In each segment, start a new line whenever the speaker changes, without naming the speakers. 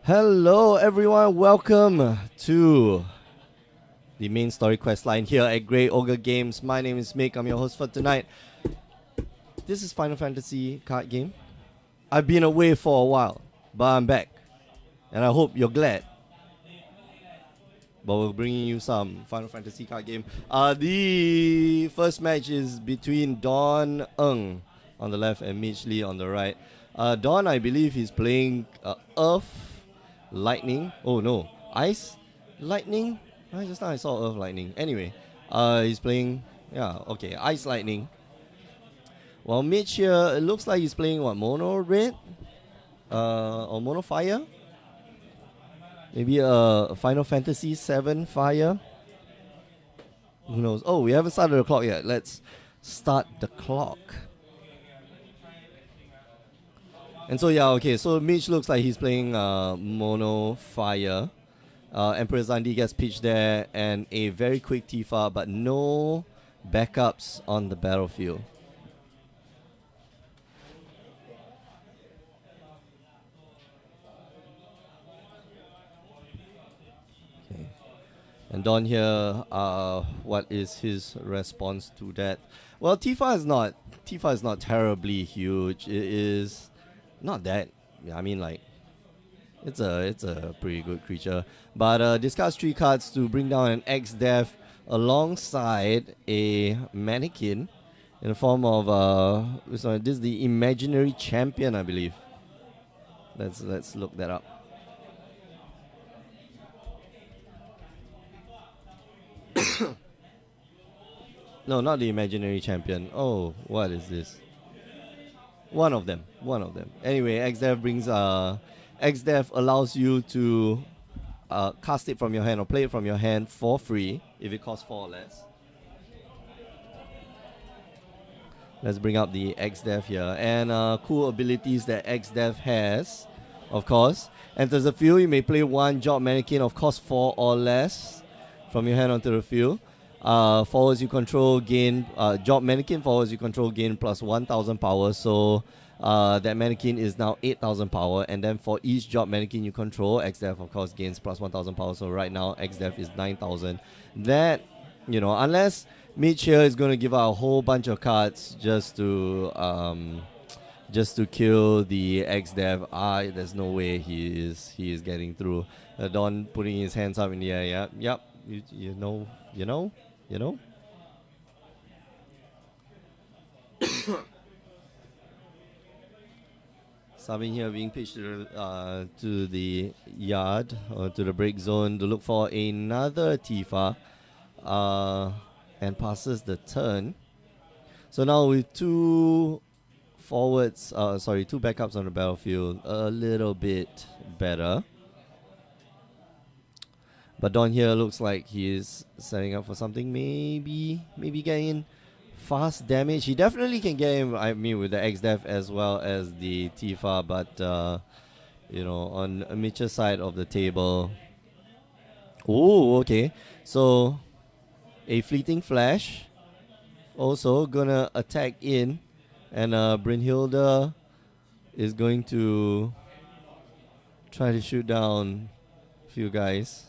Hello everyone, welcome to the main story quest line here at Grey Ogre Games. My name is Mick, I'm your host for tonight. This is Final Fantasy card game. I've been away for a while, but I'm back. And I hope you're glad. But we're bringing you some Final Fantasy card game. The first match is between Don Ng on the left and Mitch Lee on the right. Don, I believe he's playing Earth Lightning. Oh no, Ice Lightning? Just now I saw Earth Lightning. Anyway, he's playing, Ice Lightning. While Mitch here, it looks like he's playing what, Mono Red? Or Mono Fire? Maybe a Final Fantasy VII Fire? Who knows? Oh, we haven't started the clock yet. Let's start the clock. And so so Mitch looks like he's playing Mono Fire. Emperor Zandi gets pitched there and a very quick Tifa, but no backups on the battlefield. Okay. And Don here, what is his response to that? Well, Tifa is not terribly huge. It is not that. I mean, like, it's a pretty good creature. But discards 3 cards to bring down an X-Death alongside a Manikin in the form of this is the Imaginary Champion, I believe. Let's look that up. No, not the Imaginary Champion. Oh, what is this? One of them. Anyway, X-Death brings X-Death allows you to cast it from your hand or play it from your hand for free if it costs 4 or less. Let's bring up the X-Death here. And cool abilities that X-Death has, of course. Enters the field, you may play 1 Job Mannequin of cost 4 or less from your hand onto the field. Forwards you control gain, Job Mannequin forwards you control gain plus 1000 power. So that Mannequin is now 8000 power. And then for each Job Mannequin you control, X-Death of course gains plus 1000 power. So right now X-Death is 9000. That, unless Mitch here is going to give out a whole bunch of cards just to kill the X-Dev. There's no way he is getting through. Don putting his hands up in the air. Yep. You know. Sabin here being pitched to the yard or to the break zone to look for another Tifa. And passes the turn. So now with 2 forwards, two backups on the battlefield, a little bit better. But Don here looks like he is setting up for something. Maybe getting fast damage. He definitely can get him, with the X-Death as well as the Tifa. But, on Mitch's side of the table. Oh, okay. So a fleeting flash, also gonna attack in, and Brynhilde is going to try to shoot down a few guys.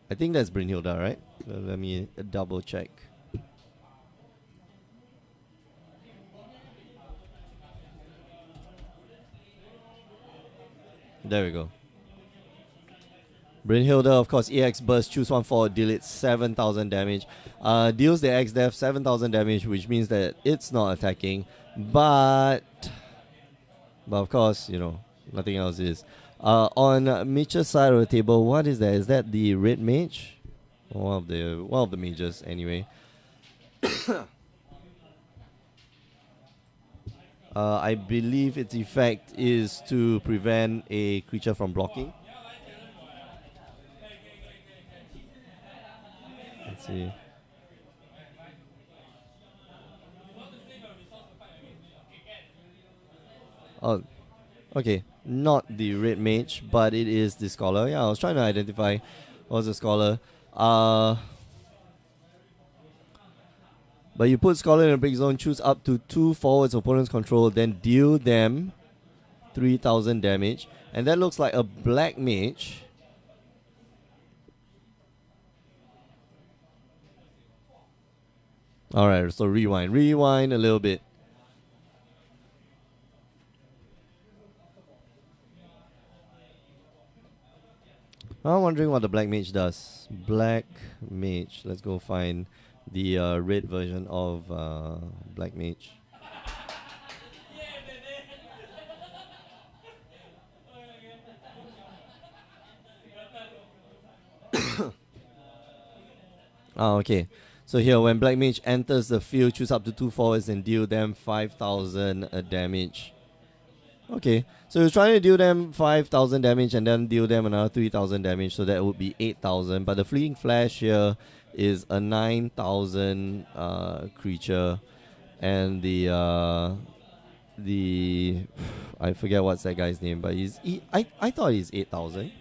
I think that's Brynhilde, right? Let me double check. There we go. Brynhilde, of course, EX Burst, choose 1 forward, deal it 7000 damage. Deals the X-Death 7000 damage, which means that it's not attacking. But of course, nothing else is. On Mitch's side of the table, what is that? Is that the Red Mage? One of the mages, anyway. I believe its effect is to prevent a creature from blocking. Let's see. Oh, okay. Not the Red Mage, but it is the Scholar. Yeah, I was trying to identify what was the Scholar. But you put Scholar in a break zone, choose up to 2 forwards opponents control, then deal them 3,000 damage. And that looks like a black mage. Alright, so rewind a little bit. I'm wondering what the black mage does. Black mage. Let's go find the red version of black mage. Okay. So here, when black mage enters the field, choose up to 2 forwards and deal them 5,000 damage. Okay, so he's trying to deal them 5,000 damage and then deal them another 3,000 damage, so that would be 8,000. But the fleeting flash here is a 9,000 creature, and the I forget what's that guy's name, but I thought he's 8,000.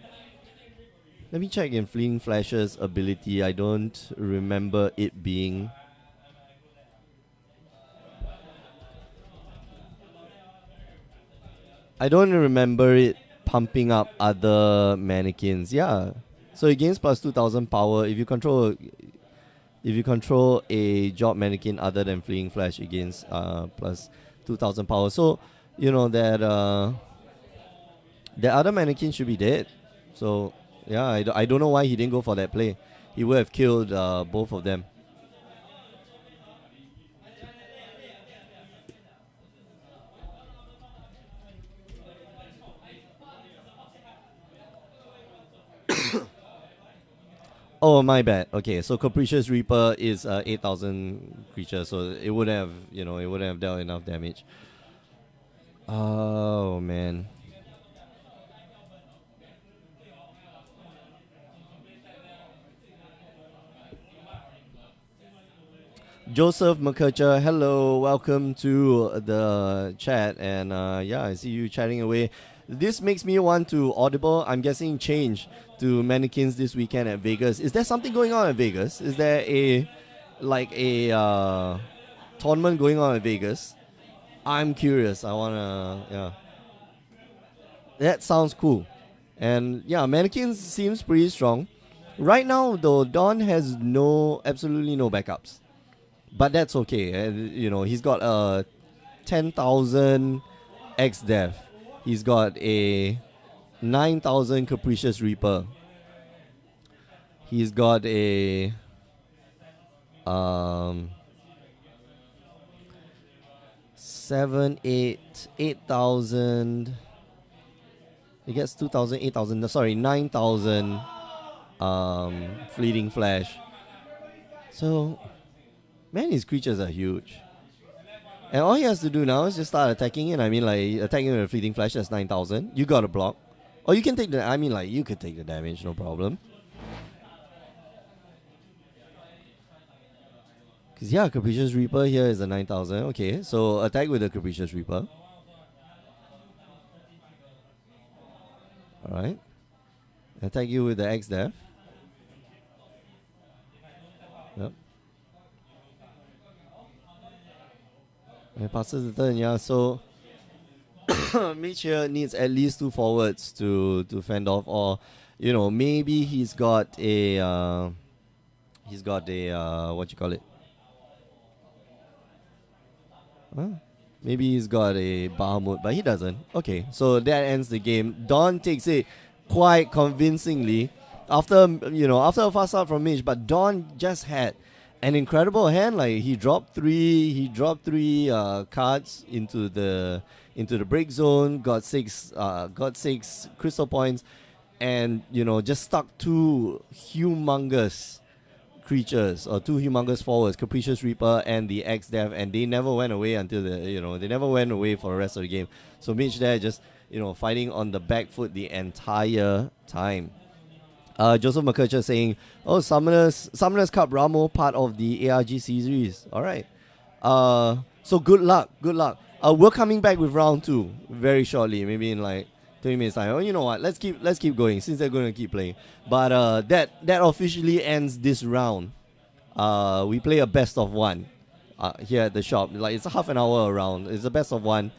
Let me check in Fleeing Flash's ability. I don't remember it being. I don't remember it pumping up other mannequins. Yeah. So it gains plus 2,000 power. If you control a job mannequin other than Fleeing Flash, it gains plus 2,000 power. So, you know that the other mannequin should be dead. So yeah, I don't know why he didn't go for that play. He would have killed both of them. Oh, my bad. Okay, so Capricious Reaper is 8,000 creature, so it would have, dealt enough damage. Oh man. Joseph McCutcher, hello, welcome to the chat, and yeah, I see you chatting away. This makes me want to Audible, I'm guessing, change to Manikins this weekend at Vegas. Is there something going on at Vegas? Is there a tournament going on at Vegas? I'm curious. I wanna, yeah. That sounds cool. And yeah, Manikins seems pretty strong. Right now, though, Don has absolutely no backups. But that's okay. He's got a 10,000 X-Dev. He's got a 9,000 Capricious Reaper. He's got a 8,000. He gets 2,000, 8,000. Sorry, 9,000 Fleeting Flash. So, man, his creatures are huge. And all he has to do now is just start attacking it. I mean, like, attacking with a Fleeting Flash, that's 9,000. You got a block. Or you can take you could take the damage, no problem. Because, yeah, Capricious Reaper here is a 9,000. Okay, so attack with the Capricious Reaper. Alright. Attack you with the X-Dev. Yep. And it passes the turn, yeah. So Mitch here needs at least 2 forwards to fend off, or maybe he's got a what you call it? Huh? Maybe he's got a Bahamut, but he doesn't. Okay, so that ends the game. Don takes it quite convincingly after a fast start from Mitch, but Don just had an incredible hand. Like, he dropped three cards into the break zone, got six crystal points, and just stuck 2 humongous creatures, or 2 humongous forwards, Capricious Reaper and the X-Dev, and they never went away until they never went away for the rest of the game. So Mitch there just fighting on the back foot the entire time. Joseph McCutcher saying, "Oh, Summoner's Cup Ramo, part of the ARG series." All right. So good luck. We're coming back with round 2 very shortly, maybe in like 20 minutes time. Oh, you know what? Let's keep going since they're going to keep playing. But that officially ends this round. We play a best of 1 here at the shop. Like, it's a half an hour round. It's a best of 1.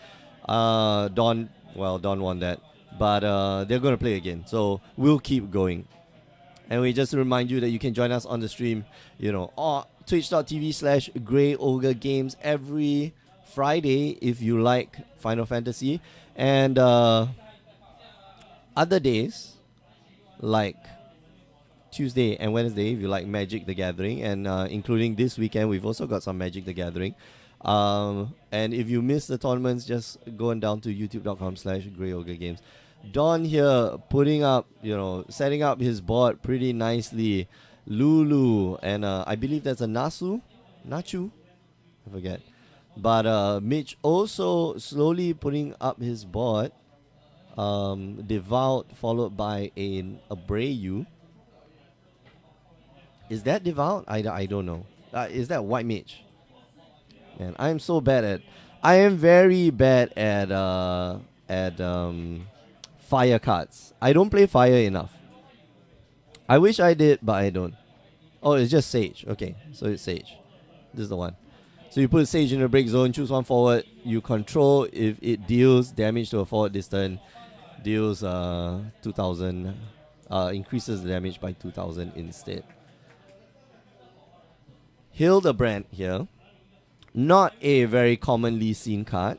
Don Well, Don won that. But they're going to play again. So we'll keep going. And we just remind you that you can join us on the stream, on twitch.tv/Grey Ogre Games every Friday if you like Final Fantasy. And other days, like Tuesday and Wednesday, if you like Magic the Gathering, and including this weekend, we've also got some Magic the Gathering. And if you miss the tournaments, just go on down to youtube.com/Grey Ogre Games. Don here putting up, setting up his board pretty nicely. Lulu, and I believe that's a Nachu, I forget. But Mitch also slowly putting up his board. Devout followed by a Abreu. Is that Devout? I don't know. Is that White Mage? Man, I am very bad at fire cards. I don't play fire enough. I wish I did, but I don't. Oh, it's just Sage. Okay, so it's Sage. This is the one. So you put Sage in the break zone, choose one forward. You control if it deals damage to a forward this turn. Deals 2,000. Increases the damage by 2,000 instead. Hildebrand here. Not a very commonly seen card.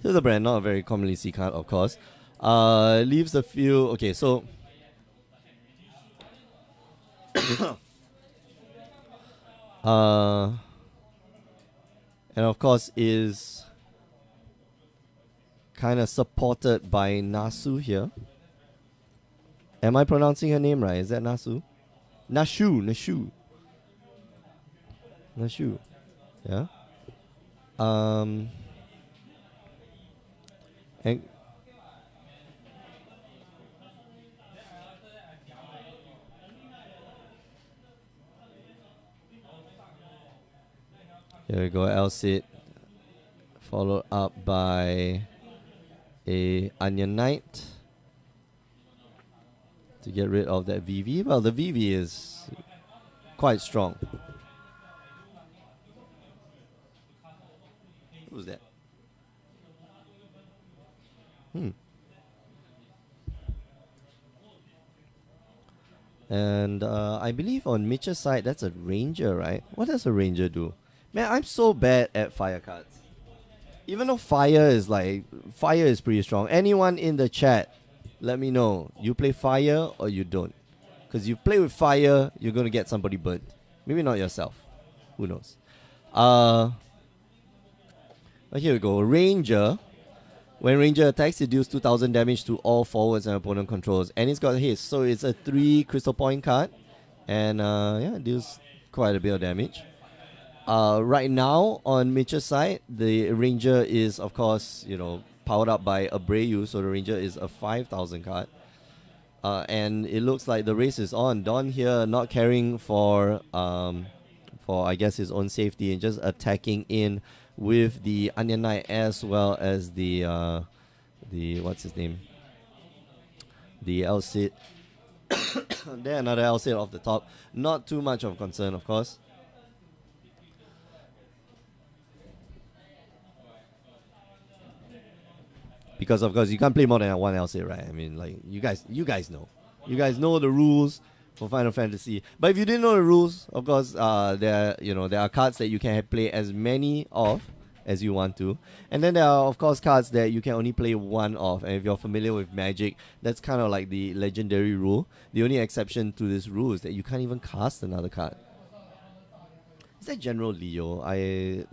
Hildebrand, not a very commonly seen card, of course. Leaves a few. Okay, so. And of course is kind of supported by Nasu here. Am I pronouncing her name right? Is that Nasu? Nashu. Yeah. And here we go, Elsit, followed up by a Onion Knight to get rid of that VV. Well, the VV is quite strong. Who's that? And I believe on Mitch's side, that's a Ranger, right? What does a Ranger do? Man, I'm so bad at fire cards. Even though fire is pretty strong. Anyone in the chat, let me know. You play fire or you don't? Because you play with fire, you're going to get somebody burnt. Maybe not yourself. Who knows? But here we go. Ranger. When Ranger attacks, it deals 2,000 damage to all forwards and opponent controls. And it's got haste. So it's a 3 crystal point card. And it deals quite a bit of damage. Right now, on Mitch's side, the Ranger is, of course, powered up by Abreu. So the Ranger is a 5,000 card. And it looks like the race is on. Don here not caring for I guess, his own safety and just attacking in with the Onion Knight as well as the what's his name? The Elsit. Then another Elsit off the top. Not too much of concern, of course. Because of course you can't play more than one Elsit, right? I mean, like you guys know. You guys know the rules for Final Fantasy. But if you didn't know the rules, of course, there are cards that you can play as many of as you want to, and then there are of course cards that you can only play one of. And if you're familiar with Magic, that's kind of like the legendary rule. The only exception to this rule is that you can't even cast another card. Is that General Leo? I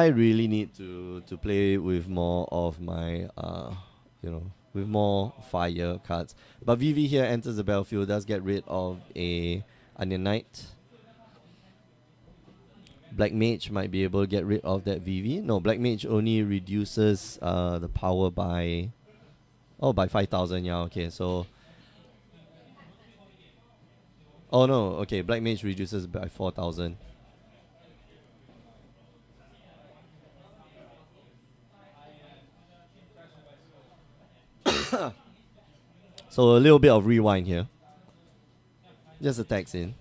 really need to play with more of my with more fire cards. But VV here enters the battlefield, does get rid of a Onion Knight. Black Mage might be able to get rid of that VV. No, Black Mage only reduces the power by 5,000. Yeah, okay, so oh no, okay, Black Mage reduces by 4,000. So a little bit of rewind here. Just attacks in.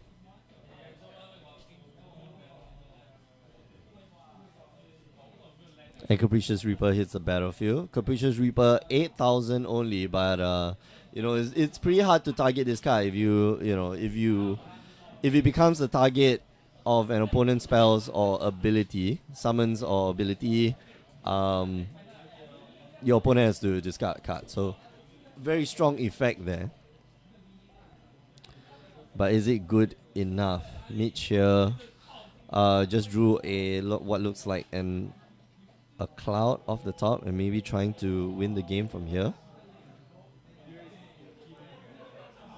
And Capricious Reaper hits the battlefield. Capricious Reaper 8,000 only, but it's pretty hard to target this card if it becomes the target of an opponent's spells or ability, summons or ability, your opponent has to discard a card. So very strong effect there. But is it good enough? Mitch here just drew what looks like a cloud off the top and maybe trying to win the game from here.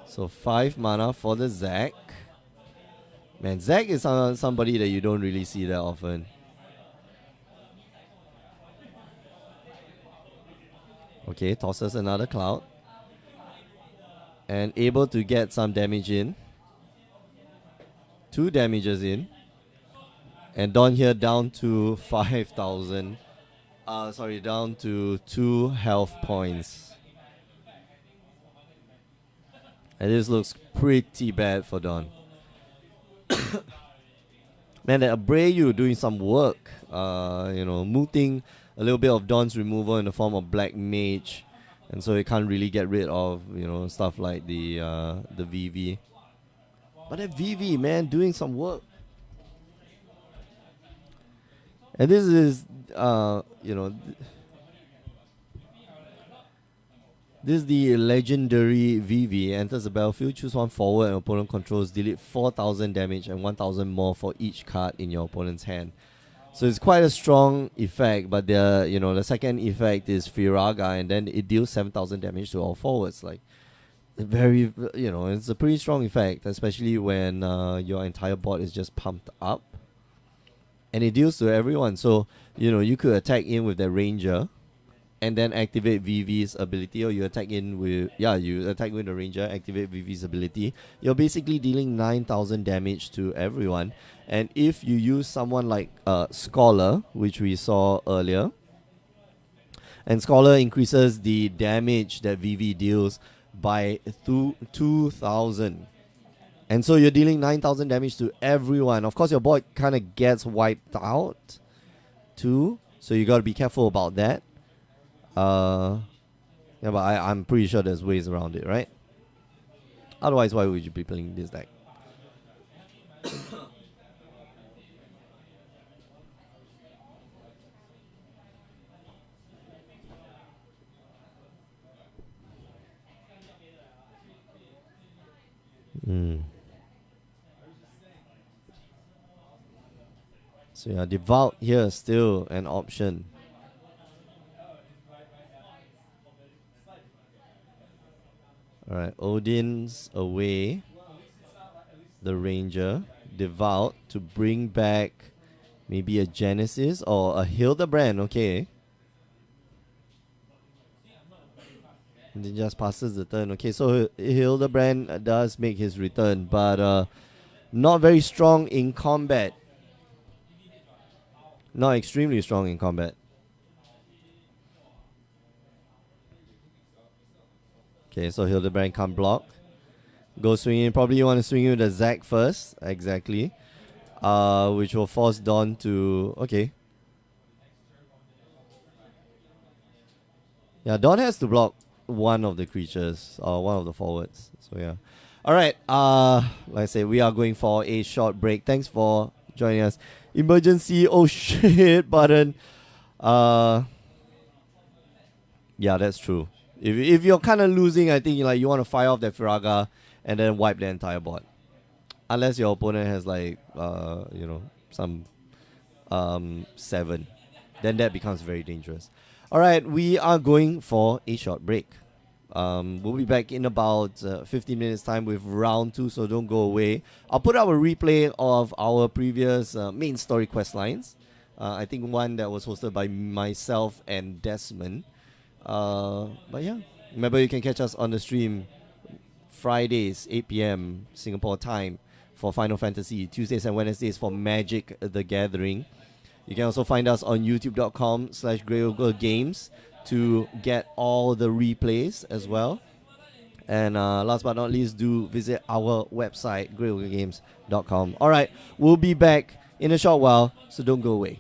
So 5 mana for the Zac. Man, Zac is somebody that you don't really see that often. Okay, tosses another cloud. And able to get some damage in. 2 damages in. And Dawn here down to 5,000. Down to 2 health points. And this looks pretty bad for Dawn. Man, that Abreu doing some work. Mooting a little bit of Dawn's removal in the form of Black Mage. And so it can't really get rid of, stuff like the VV. But that VV, man, doing some work. And this is, this is the legendary VV. Enters the battlefield, choose one forward and opponent controls, delete 4,000 damage and 1,000 more for each card in your opponent's hand. So it's quite a strong effect, but the second effect is Firaga, and then it deals 7,000 damage to all forwards. Like, very, it's a pretty strong effect, especially when your entire board is just pumped up. And it deals to everyone. So, you could attack in with the Ranger and then activate VV's ability, or you attack in with, you attack with the Ranger, activate VV's ability. You're basically dealing 9,000 damage to everyone. And if you use someone like Scholar, which we saw earlier, and Scholar increases the damage that VV deals by 2,000. And so you're dealing 9,000 damage to everyone. Of course, your board kind of gets wiped out too. So you got to be careful about that. But I'm pretty sure there's ways around it, right? Otherwise, why would you be playing this deck? So yeah, Devout here is still an option. Alright, Odin's away. The Ranger. Devout to bring back maybe a Genesis or a Hildebrand, okay. And then just passes the turn. Okay, so Hildebrand does make his return, but not very strong in combat. Not extremely strong in combat. Okay, so Hildebrand can't block. Go swing in. Probably you want to swing in with the Zac first. Exactly. Which will force Dawn to... Okay. Yeah, Dawn has to block one of the creatures. Or one of the forwards. So yeah. Alright. Like I said, we are going for a short break. Thanks for joining us. Emergency. Oh shit button. Yeah, that's true. If you're kind of losing, I think you want to fire off that Firaga and then wipe the entire board. Unless your opponent has some 7. Then that becomes very dangerous. Alright, we are going for a short break. We'll be back in about 15 minutes time with round 2, so don't go away. I'll put out a replay of our previous main story quest lines. I think one that was hosted by myself and Desmond. But yeah, remember you can catch us on the stream Fridays 8 p.m. Singapore time for Final Fantasy, Tuesdays and Wednesdays for Magic the Gathering. You can also find us on youtube.com/GreyOgreGames to get all the replays as well. And last but not least, do visit our website, greatogames.com. All right, we'll be back in a short while, so don't go away.